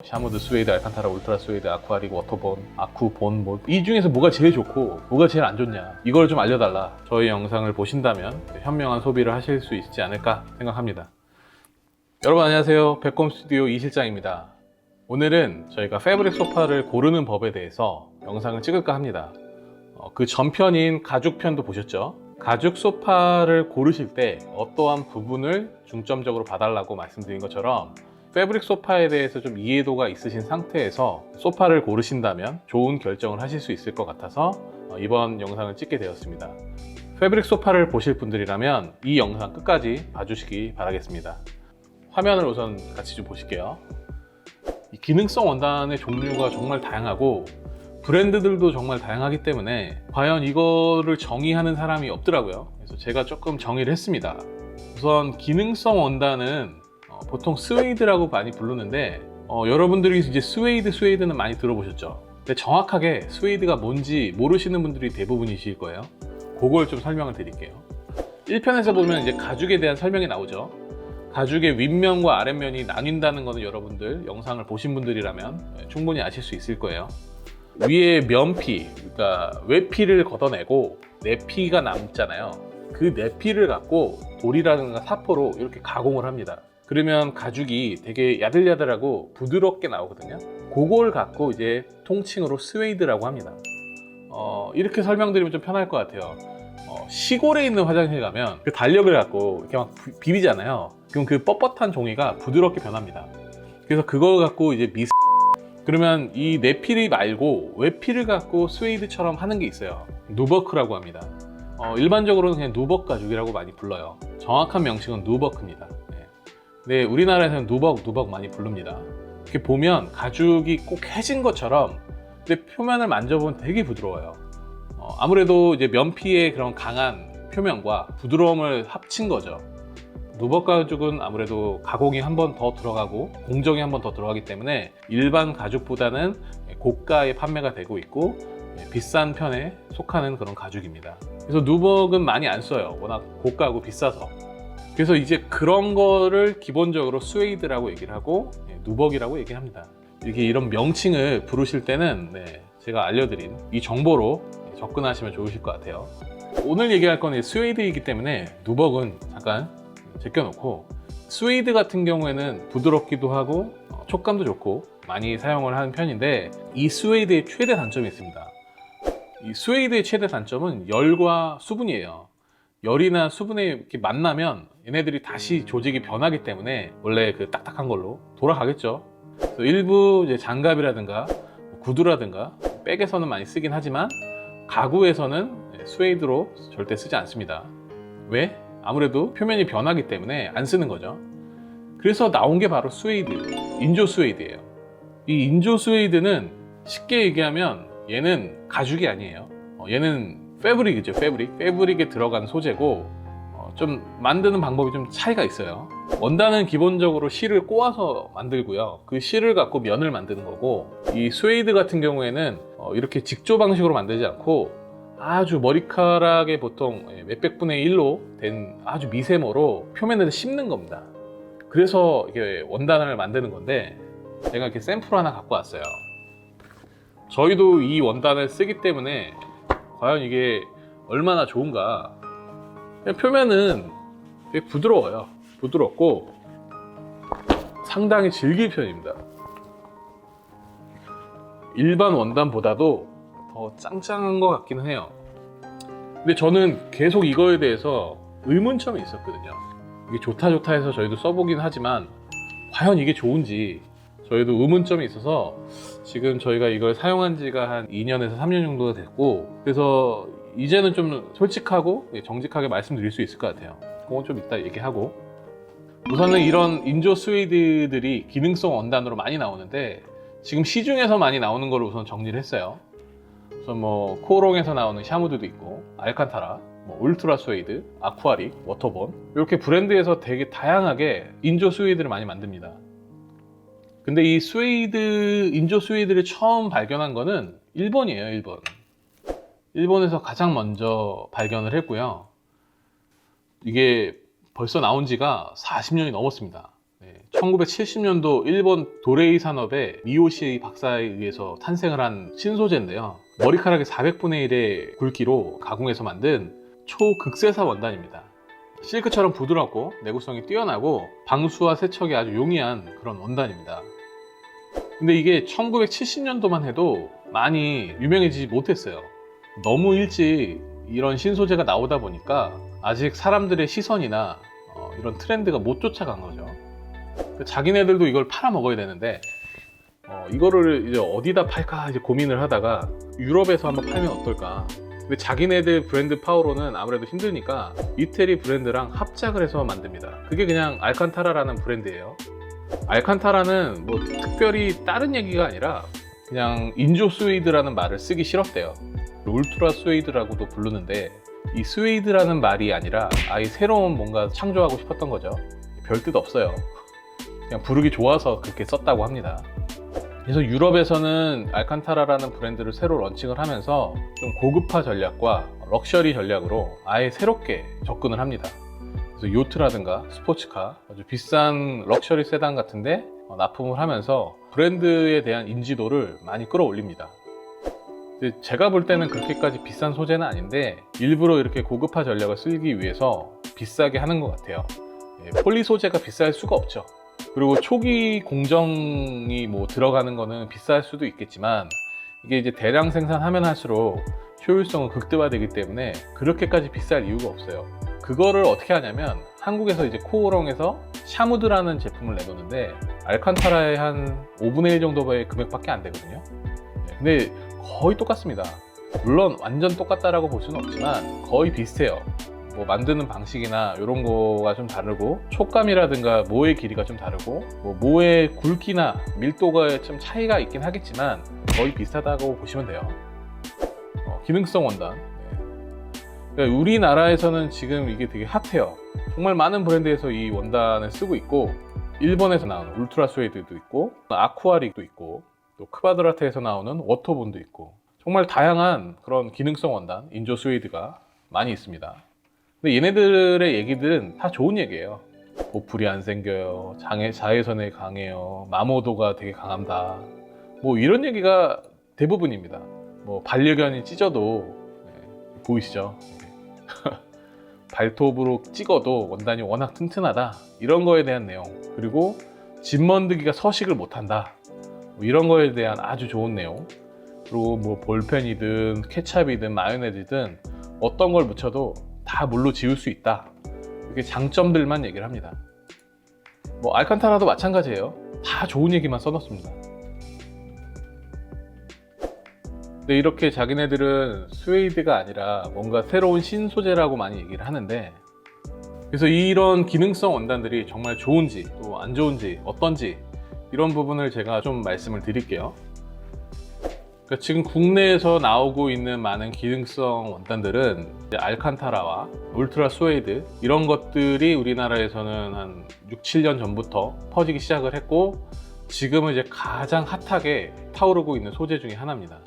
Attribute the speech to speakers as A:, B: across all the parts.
A: 샤무드, 스웨이드, 알칸타라, 울트라 스웨이드, 아쿠아릭, 워터본, 아쿠본 뭐 이 중에서 뭐가 제일 좋고 뭐가 제일 안 좋냐 이걸 좀 알려달라. 저희 영상을 보신다면 현명한 소비를 하실 수 있지 않을까 생각합니다. 여러분 안녕하세요. 백곰 스튜디오 이실장입니다. 오늘은 저희가 패브릭 소파를 고르는 법에 대해서 영상을 찍을까 합니다. 그 전편인 가죽편도 보셨죠? 가죽 소파를 고르실 때 어떠한 부분을 중점적으로 봐달라고 말씀드린 것처럼 패브릭 소파에 대해서 좀 이해도가 있으신 상태에서 소파를 고르신다면 좋은 결정을 하실 수 있을 것 같아서 이번 영상을 찍게 되었습니다. 패브릭 소파를 보실 분들이라면 이 영상 끝까지 봐주시기 바라겠습니다. 화면을 우선 같이 좀 보실게요. 이 기능성 원단의 종류가 정말 다양하고 브랜드들도 정말 다양하기 때문에 과연 이거를 정의하는 사람이 없더라고요. 그래서 제가 조금 정의를 했습니다. 우선 기능성 원단은 보통 스웨이드라고 많이 부르는데 여러분들이 이제 스웨이드는 많이 들어보셨죠? 근데 정확하게 스웨이드가 뭔지 모르시는 분들이 대부분이실 거예요. 그걸 좀 설명을 드릴게요. 1편에서 보면 이제 가죽에 대한 설명이 나오죠. 가죽의 윗면과 아랫면이 나뉜다는 것은 여러분들 영상을 보신 분들이라면 충분히 아실 수 있을 거예요. 위에 면피, 그러니까 외피를 걷어내고 내피가 남잖아요. 그 내피를 갖고 돌이라든가 사포로 이렇게 가공을 합니다. 그러면 가죽이 되게 야들야들하고 부드럽게 나오거든요. 그걸 갖고 이제 통칭으로 스웨이드라고 합니다. 이렇게 설명드리면 좀 편할 것 같아요. 시골에 있는 화장실 가면 그 달력을 갖고 이렇게 막 비비잖아요. 그럼 그 뻣뻣한 종이가 부드럽게 변합니다. 그래서 그걸 갖고 이제 그러면 이 내피를 말고 외피를 갖고 스웨이드처럼 하는 게 있어요. 누버크라고 합니다. 일반적으로는 그냥 누벅 가죽이라고 많이 불러요. 정확한 명칭은 누버크입니다. 네, 우리나라에서는 누벅 많이 부릅니다. 이렇게 보면 가죽이 꼭 해진 것처럼 근데 표면을 만져보면 되게 부드러워요. 아무래도 이제 면피의 그런 강한 표면과 부드러움을 합친 거죠. 누벅 가죽은 아무래도 가공이 한 번 더 들어가고 공정이 한 번 더 들어가기 때문에 일반 가죽보다는 고가에 판매가 되고 있고 비싼 편에 속하는 그런 가죽입니다. 그래서 누벅은 많이 안 써요. 워낙 고가고 비싸서. 그래서 이제 그런 거를 기본적으로 스웨이드라고 얘기를 하고 누벅이라고 얘기합니다. 이렇게 이런 명칭을 부르실 때는 제가 알려드린 이 정보로 접근하시면 좋으실 것 같아요. 오늘 얘기할 건 스웨이드이기 때문에 누벅은 잠깐 제껴놓고 스웨이드 같은 경우에는 부드럽기도 하고 촉감도 좋고 많이 사용을 하는 편인데 이 스웨이드의 최대 단점이 있습니다. 이 스웨이드의 최대 단점은 열과 수분이에요. 열이나 수분에 이렇게 만나면 얘네들이 다시 조직이 변하기 때문에 원래 그 딱딱한 걸로 돌아가겠죠. 그래서 일부 이제 장갑이라든가 구두라든가 백에서는 많이 쓰긴 하지만 가구에서는 스웨이드로 절대 쓰지 않습니다. 왜? 아무래도 표면이 변하기 때문에 안 쓰는 거죠. 그래서 나온 게 바로 스웨이드, 인조 스웨이드예요. 이 인조 스웨이드는 쉽게 얘기하면 얘는 가죽이 아니에요. 얘는 패브릭이죠. 패브릭에 들어간 소재고 좀 만드는 방법이 좀 차이가 있어요. 원단은 기본적으로 실을 꼬아서 만들고요. 그 실을 갖고 면을 만드는 거고 이 스웨이드 같은 경우에는 이렇게 직조 방식으로 만들지 않고 아주 머리카락의 보통 몇백 분의 1로 된 아주 미세모로 표면을 씹는 겁니다. 그래서 이게 원단을 만드는 건데 제가 이렇게 샘플 하나 갖고 왔어요. 저희도 이 원단을 쓰기 때문에 과연 이게 얼마나 좋은가. 표면은 되게 부드러워요. 부드럽고 상당히 질긴 편입니다. 일반 원단보다도 더 짱짱한 것 같기는 해요. 근데 저는 계속 이거에 대해서 의문점이 있었거든요. 이게 좋다 해서 저희도 써보긴 하지만 과연 이게 좋은지 저희도 의문점이 있어서 지금 저희가 이걸 사용한 지가 한 2년에서 3년 정도가 됐고 그래서 이제는 좀 솔직하고 정직하게 말씀드릴 수 있을 것 같아요. 그건 좀 이따 얘기하고 우선은 이런 인조 스웨이드들이 기능성 원단으로 많이 나오는데 지금 시중에서 많이 나오는 걸 우선 정리를 했어요. 우선 뭐 코오롱에서 나오는 샤무드도 있고 알칸타라, 울트라 스웨이드, 아쿠아릭, 워터본 이렇게 브랜드에서 되게 다양하게 인조 스웨이드를 많이 만듭니다. 근데 이 인조 스웨이드를 처음 발견한 거는 일본이에요. 일본에서 가장 먼저 발견을 했고요. 이게 벌써 나온 지가 40년이 넘었습니다. 1970년도 일본 도레이 산업의 미요시 박사에 의해서 탄생을 한 신소재인데요. 머리카락의 400분의 1의 굵기로 가공해서 만든 초극세사 원단입니다. 실크처럼 부드럽고 내구성이 뛰어나고 방수와 세척이 아주 용이한 그런 원단입니다. 근데 이게 1970년도만 해도 많이 유명해지지 못했어요. 너무 일찍 이런 신소재가 나오다 보니까 아직 사람들의 시선이나 이런 트렌드가 못 쫓아간 거죠. 자기네들도 이걸 팔아 먹어야 되는데 이거를 이제 어디다 팔까 이제 고민을 하다가 유럽에서 한번 팔면 어떨까. 근데 자기네들 브랜드 파워로는 아무래도 힘드니까 이태리 브랜드랑 합작을 해서 만듭니다. 그게 그냥 알칸타라라는 브랜드예요. 알칸타라는 뭐 특별히 다른 얘기가 아니라 그냥 인조 스웨이드라는 말을 쓰기 싫었대요. 울트라 스웨이드라고도 부르는데 이 스웨이드라는 말이 아니라 아예 새로운 뭔가 창조하고 싶었던 거죠. 별 뜻 없어요. 그냥 부르기 좋아서 그렇게 썼다고 합니다. 그래서 유럽에서는 알칸타라라는 브랜드를 새로 런칭을 하면서 좀 고급화 전략과 럭셔리 전략으로 아예 새롭게 접근을 합니다. 그래서 요트라든가 스포츠카, 아주 비싼 럭셔리 세단 같은데 납품을 하면서 브랜드에 대한 인지도를 많이 끌어올립니다. 근데 제가 볼 때는 그렇게까지 비싼 소재는 아닌데 일부러 이렇게 고급화 전략을 쓰기 위해서 비싸게 하는 것 같아요. 폴리 소재가 비쌀 수가 없죠. 그리고 초기 공정이 뭐 들어가는 거는 비쌀 수도 있겠지만 이게 이제 대량 생산하면 할수록 효율성은 극대화되기 때문에 그렇게까지 비쌀 이유가 없어요. 그거를 어떻게 하냐면 한국에서 이제 코오롱에서 샤무드라는 제품을 내놓는데 알칸타라의 한 5분의 1 정도의 금액밖에 안 되거든요. 근데 거의 똑같습니다. 물론 완전 똑같다라고 볼 수는 없지만 거의 비슷해요. 뭐 만드는 방식이나 이런 거가 좀 다르고 촉감이라든가 모의 길이가 좀 다르고 뭐 모의 굵기나 밀도가 좀 차이가 있긴 하겠지만 거의 비슷하다고 보시면 돼요. 기능성 원단. 그러니까 우리나라에서는 지금 이게 되게 핫해요. 정말 많은 브랜드에서 이 원단을 쓰고 있고 일본에서 나오는 울트라 스웨이드도 있고 아쿠아릭도 있고 또 크바드라트에서 나오는 워터본도 있고 정말 다양한 그런 기능성 원단 인조 스웨이드가 많이 있습니다. 근데 얘네들의 얘기들은 다 좋은 얘기예요. 보풀이 안 생겨요, 자외선에 강해요, 마모도가 되게 강합니다, 뭐 이런 얘기가 대부분입니다. 뭐 반려견이 찢어도 보이시죠? 발톱으로 찍어도 원단이 워낙 튼튼하다, 이런 거에 대한 내용, 그리고 집먼드기가 서식을 못한다, 뭐 이런 거에 대한 아주 좋은 내용, 그리고 뭐 볼펜이든 케찹이든 마요네즈든 어떤 걸 묻혀도 다 물로 지울 수 있다, 이렇게 장점들만 얘기를 합니다. 뭐 알칸타라도 마찬가지예요. 다 좋은 얘기만 써놓습니다. 근데 이렇게 자기네들은 스웨이드가 아니라 뭔가 새로운 신소재라고 많이 얘기를 하는데, 그래서 이런 기능성 원단들이 정말 좋은지 또 안 좋은지 어떤지 이런 부분을 제가 좀 말씀을 드릴게요. 그러니까 지금 국내에서 나오고 있는 많은 기능성 원단들은 알칸타라와 울트라 스웨이드 이런 것들이 우리나라에서는 한 6, 7년 전부터 퍼지기 시작을 했고 지금은 이제 가장 핫하게 타오르고 있는 소재 중에 하나입니다.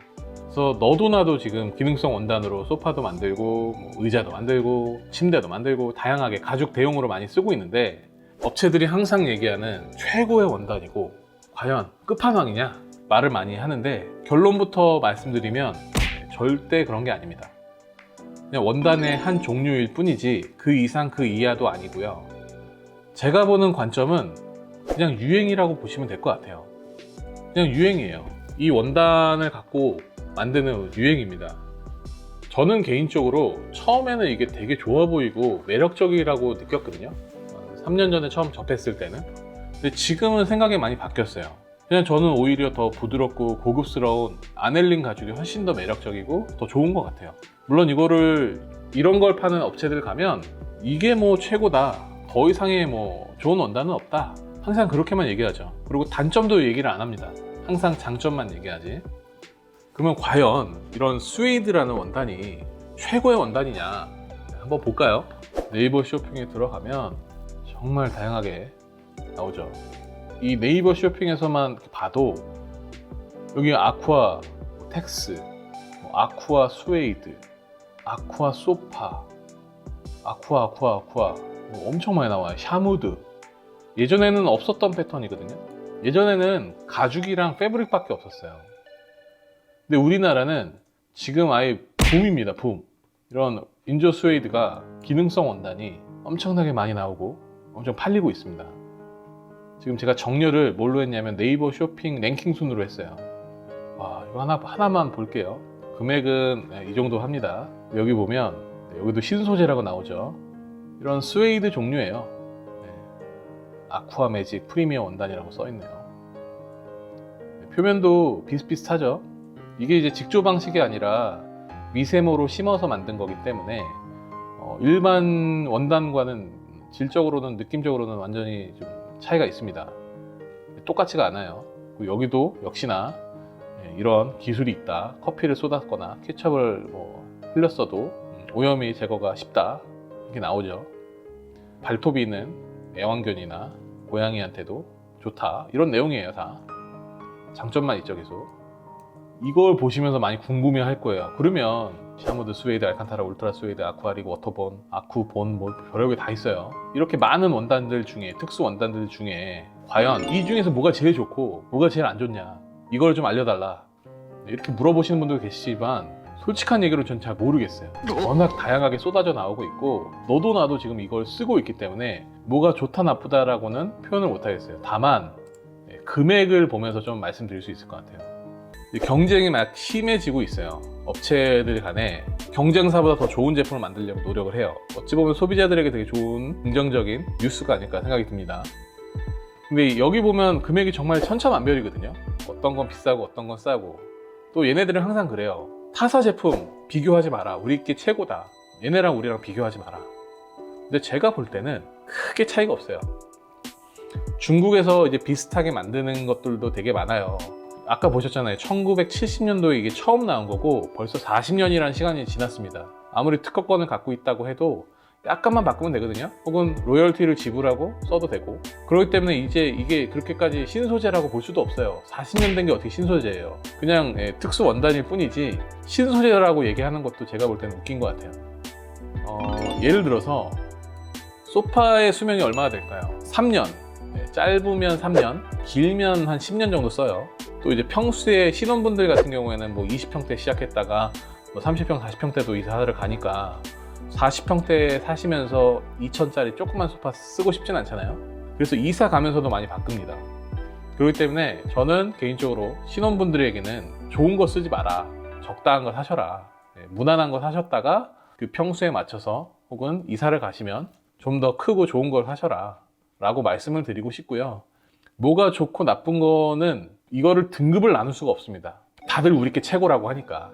A: 그래서 너도 나도 지금 기능성 원단으로 소파도 만들고 뭐 의자도 만들고 침대도 만들고 다양하게 가죽 대용으로 많이 쓰고 있는데, 업체들이 항상 얘기하는 최고의 원단이고 과연 끝판왕이냐 말을 많이 하는데, 결론부터 말씀드리면 절대 그런 게 아닙니다. 그냥 원단의 한 종류일 뿐이지 그 이상 그 이하도 아니고요. 제가 보는 관점은 그냥 유행이라고 보시면 될 것 같아요. 그냥 유행이에요. 이 원단을 갖고 만드는 유행입니다. 저는 개인적으로 처음에는 이게 되게 좋아 보이고 매력적이라고 느꼈거든요. 3년 전에 처음 접했을 때는. 근데 지금은 생각이 많이 바뀌었어요. 그냥 저는 오히려 더 부드럽고 고급스러운 아넬린 가죽이 훨씬 더 매력적이고 더 좋은 것 같아요. 물론 이런 걸 파는 업체들 가면 이게 뭐 최고다, 더 이상의 뭐 좋은 원단은 없다, 항상 그렇게만 얘기하죠. 그리고 단점도 얘기를 안 합니다. 항상 장점만 얘기하지. 그러면 과연 이런 스웨이드라는 원단이 최고의 원단이냐 한번 볼까요? 네이버 쇼핑에 들어가면 정말 다양하게 나오죠. 이 네이버 쇼핑에서만 봐도 여기 아쿠아 텍스, 아쿠아 스웨이드, 아쿠아 소파, 아쿠아 뭐 엄청 많이 나와요. 샤무드, 예전에는 없었던 패턴이거든요. 예전에는 가죽이랑 패브릭밖에 없었어요. 근데 우리나라는 지금 아예 붐입니다. 붐. 이런 인조 스웨이드가 기능성 원단이 엄청나게 많이 나오고 엄청 팔리고 있습니다. 지금 제가 정렬을 뭘로 했냐면 네이버 쇼핑 랭킹 순으로 했어요. 와, 이거 하나만 볼게요. 금액은 이 정도 합니다. 여기 보면 여기도 신소재라고 나오죠. 이런 스웨이드 종류예요. 아쿠아 매직 프리미엄 원단이라고 써있네요. 표면도 비슷비슷하죠. 이게 이제 직조 방식이 아니라 미세모로 심어서 만든 거기 때문에 일반 원단과는 질적으로는 느낌적으로는 완전히 좀 차이가 있습니다. 똑같지가 않아요. 여기도 역시나 이런 기술이 있다. 커피를 쏟았거나 케첩을 흘렸어도 오염이 제거가 쉽다. 이렇게 나오죠. 발톱이 있는 애완견이나 고양이한테도 좋다. 이런 내용이에요. 다 장점만 있죠. 계속 이걸 보시면서 많이 궁금해 할 거예요. 그러면 샤무드 스웨이드, 알칸타라 울트라 스웨이드, 아쿠아릭, 워터본, 아쿠본 별의별 게 다 있어요. 이렇게 많은 원단들 중에, 특수 원단들 중에 과연 이 중에서 뭐가 제일 좋고 뭐가 제일 안 좋냐, 이걸 좀 알려달라, 이렇게 물어보시는 분도 계시지만 솔직한 얘기로 전 잘 모르겠어요. 워낙 다양하게 쏟아져 나오고 있고 너도 나도 지금 이걸 쓰고 있기 때문에 뭐가 좋다 나쁘다라고는 표현을 못 하겠어요. 다만 금액을 보면서 좀 말씀드릴 수 있을 것 같아요. 경쟁이 막 심해지고 있어요. 업체들 간에 경쟁사보다 더 좋은 제품을 만들려고 노력을 해요. 어찌 보면 소비자들에게 되게 좋은 긍정적인 뉴스가 아닐까 생각이 듭니다. 근데 여기 보면 금액이 정말 천차만별이거든요. 어떤 건 비싸고 어떤 건 싸고, 또 얘네들은 항상 그래요. 타사 제품 비교하지 마라, 우리 게 최고다, 얘네랑 우리랑 비교하지 마라. 근데 제가 볼 때는 크게 차이가 없어요. 중국에서 이제 비슷하게 만드는 것들도 되게 많아요. 아까 보셨잖아요. 1970년도에 이게 처음 나온 거고 벌써 40년이라는 시간이 지났습니다. 아무리 특허권을 갖고 있다고 해도 약간만 바꾸면 되거든요. 혹은 로열티를 지불하고 써도 되고. 그렇기 때문에 이제 이게 그렇게까지 신소재라고 볼 수도 없어요. 40년 된 게 어떻게 신소재예요. 그냥 특수 원단일 뿐이지 신소재라고 얘기하는 것도 제가 볼 때는 웃긴 것 같아요. 예를 들어서 소파의 수명이 얼마나 될까요? 3년. 짧으면 3년, 길면 한 10년 정도 써요. 또 이제 평수에 신혼분들 같은 경우에는 20평대 시작했다가 30평, 40평대도 이사를 가니까 40평대에 사시면서 2,000짜리 조그만 소파 쓰고 싶진 않잖아요. 그래서 이사 가면서도 많이 바꿉니다. 그렇기 때문에 저는 개인적으로 신혼분들에게는 좋은 거 쓰지 마라, 적당한 거 사셔라, 무난한 거 사셨다가 그 평수에 맞춰서 혹은 이사를 가시면 좀 더 크고 좋은 걸 사셔라 라고 말씀을 드리고 싶고요. 뭐가 좋고 나쁜 거는 이거를 등급을 나눌 수가 없습니다. 다들 우리 게 최고라고 하니까.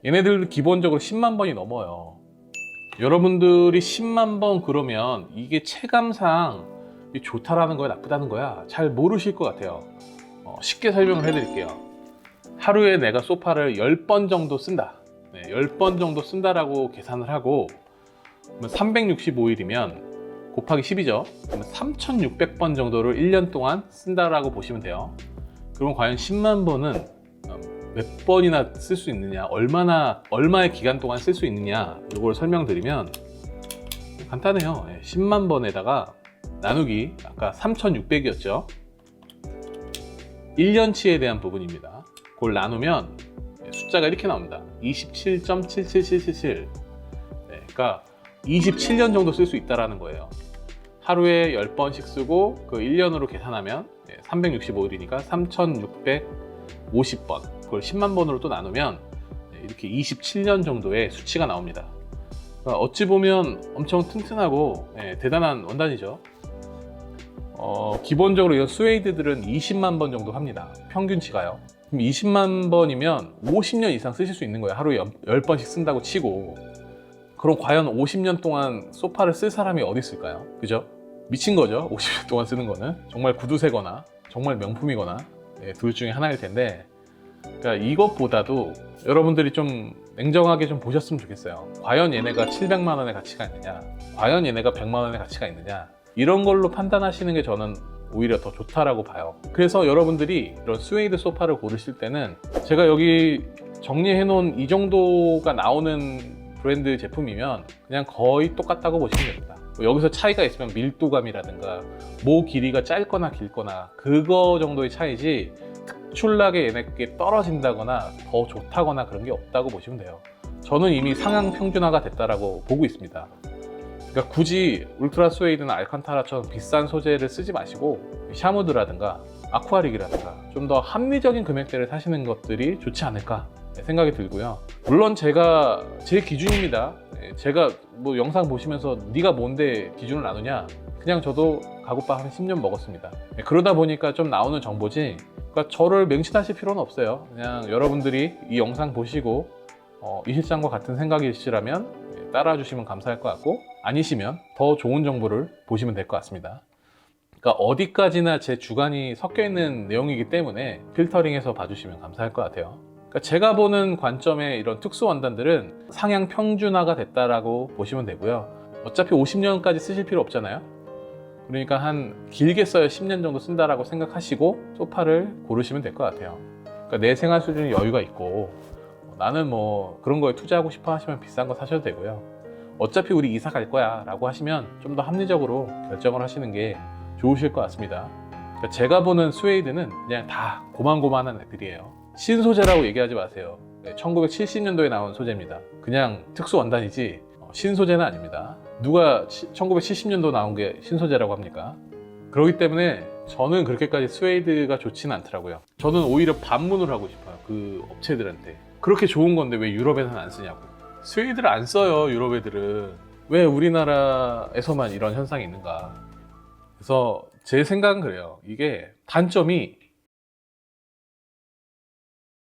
A: 얘네들 기본적으로 10만 번이 넘어요. 여러분들이 10만 번 그러면 이게 체감상 좋다라는 거야 나쁘다는 거야 잘 모르실 것 같아요. 쉽게 설명을 해드릴게요. 하루에 내가 소파를 10번 정도 쓴다. 10번 정도 쓴다라고 계산을 하고 365일이면 곱하기 10이죠. 그러면 3,600번 정도를 1년 동안 쓴다라고 보시면 돼요. 그럼 과연 10만 번은 몇 번이나 쓸 수 있느냐, 얼마의 기간 동안 쓸 수 있느냐, 이걸 설명드리면 간단해요. 10만 번에다가 나누기, 아까 3,600이었죠. 1년치에 대한 부분입니다. 그걸 나누면 숫자가 이렇게 나옵니다. 27.77777. 그러니까 27년 정도 쓸 수 있다는 거예요. 하루에 10번씩 쓰고 그 1년으로 계산하면 365일이니까 3,650번, 그걸 10만 번으로 또 나누면 이렇게 27년 정도의 수치가 나옵니다. 그러니까 어찌 보면 엄청 튼튼하고 대단한 원단이죠. 기본적으로 이 스웨이드들은 20만 번 정도 합니다. 평균치가요. 그럼 20만 번이면 50년 이상 쓰실 수 있는 거예요. 하루에 10번씩 쓴다고 치고. 그럼 과연 50년 동안 소파를 쓸 사람이 어디 있을까요? 그죠? 미친 거죠. 50년 동안 쓰는 거는 정말 구두쇠거나 정말 명품이거나 둘 중에 하나일 텐데, 그러니까 이것보다도 여러분들이 좀 냉정하게 좀 보셨으면 좋겠어요. 과연 얘네가 700만 원의 가치가 있느냐, 과연 얘네가 100만 원의 가치가 있느냐, 이런 걸로 판단하시는 게 저는 오히려 더 좋다라고 봐요. 그래서 여러분들이 이런 스웨이드 소파를 고르실 때는 제가 여기 정리해 놓은 이 정도가 나오는 브랜드 제품이면 그냥 거의 똑같다고 보시면 됩니다. 뭐 여기서 차이가 있으면 밀도감이라든가 모 길이가 짧거나 길거나 그거 정도의 차이지 특출나게 얘네께 떨어진다거나 더 좋다거나 그런 게 없다고 보시면 돼요. 저는 이미 상향 평준화가 됐다라고 보고 있습니다. 그러니까 굳이 울트라 스웨이드나 알칸타라처럼 비싼 소재를 쓰지 마시고 샤무드라든가 아쿠아릭이라든가 좀 더 합리적인 금액대를 사시는 것들이 좋지 않을까 생각이 들고요. 물론 제가 제 기준입니다. 제가 뭐 영상 보시면서 네가 뭔데 기준을 나누냐, 그냥 저도 가구밥 한 10년 먹었습니다. 그러다 보니까 좀 나오는 정보지, 그러니까 저를 맹신하실 필요는 없어요. 그냥 여러분들이 이 영상 보시고 이 실장과 같은 생각이시라면 따라와 주시면 감사할 것 같고, 아니시면 더 좋은 정보를 보시면 될 것 같습니다. 그러니까 어디까지나 제 주관이 섞여 있는 내용이기 때문에 필터링해서 봐주시면 감사할 것 같아요. 그러니까 제가 보는 관점의 이런 특수 원단들은 상향 평준화가 됐다라고 보시면 되고요. 어차피 50년까지 쓰실 필요 없잖아요. 그러니까 한 길게 써야 10년 정도 쓴다라고 생각하시고 소파를 고르시면 될 것 같아요. 그러니까 내 생활 수준이 여유가 있고 나는 뭐 그런 거에 투자하고 싶어 하시면 비싼 거 사셔도 되고요. 어차피 우리 이사 갈 거야 라고 하시면 좀 더 합리적으로 결정을 하시는 게 좋으실 것 같습니다. 그러니까 제가 보는 스웨이드는 그냥 다 고만고만한 애들이에요. 신소재라고 얘기하지 마세요. 1970년도에 나온 소재입니다. 그냥 특수 원단이지 신소재는 아닙니다. 누가 1970년도 나온 게 신소재라고 합니까? 그렇기 때문에 저는 그렇게까지 스웨이드가 좋지는 않더라고요. 저는 오히려 반문을 하고 싶어요. 그 업체들한테. 그렇게 좋은 건데 왜 유럽에서는 안 쓰냐고. 스웨이드를 안 써요, 유럽 애들은. 왜 우리나라에서만 이런 현상이 있는가. 그래서 제 생각은 그래요. 이게 단점이